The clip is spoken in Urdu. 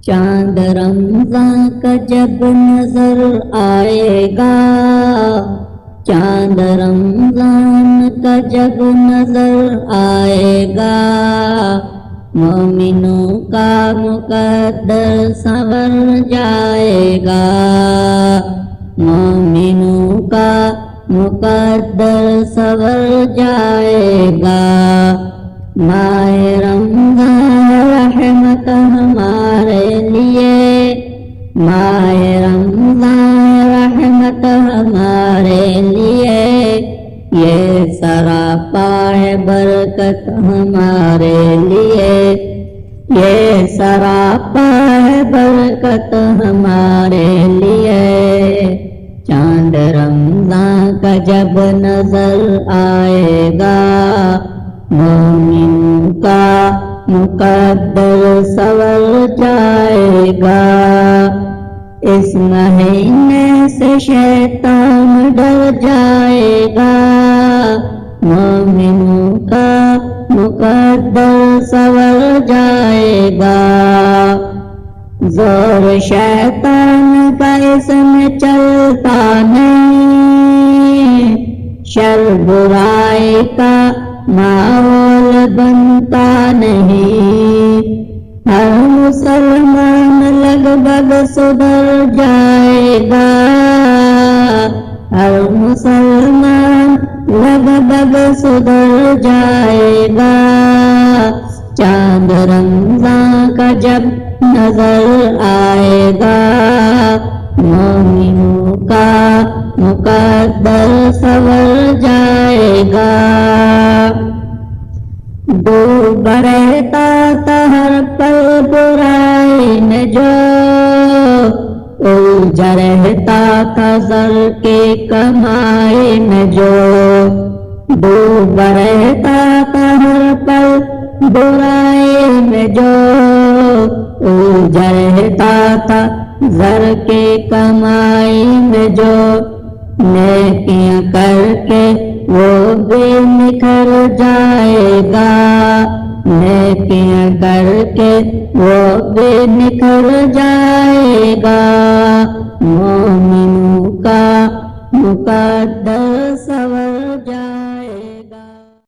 چاند رمضان کا جب نظر آئے گا، چاند رمضان کا جب نظر آئے گا، مومنوں کا مقدر سنور جائے گا، مومنوں کا مقدر سنور جائے گا۔ ماہ رمضان رحمت ہمارے لیے، ماہ رمضان رحمت ہمارے لیے، یہ سراپا ہے برکت ہمارے لیے، یہ سراپا ہے برکت ہمارے لیے۔ چاند رمضان کا جب نظر آئے گا، مومن کا مقدر سنور جائے گا۔ اس مہینے سے شیطان ڈر جائے گا، مومنوں کا مقدر سنور جائے گا۔ زور شیطان کا اس میں چلتا نہیں، شر برائی کا ماحول بنتا نہیں، ہر مسلمان لگ بھگ سدھر جائے گا، ہر مسلمان لگ بھگ سدھر جائے گا۔ چاند رمضان کا جب نظر آئے گا، مومنوں کا مقدر سنور جائے گا۔ ڈوب رہتا تھا ہر پل برائی میں جو، الجھا رہتا تھا زر کی کمائی میں جو، ڈوب رہتا تھا ہر پل برائی میں جو، الجھا رہتا تھا زر کی کمائی میں جو، نیکیاں کر کے وہ بھی نکھر جائے گا، نیکیاں کر کے وہ بھی نکھر جائے گا، مومنوں کا مقدر سنور جائے گا۔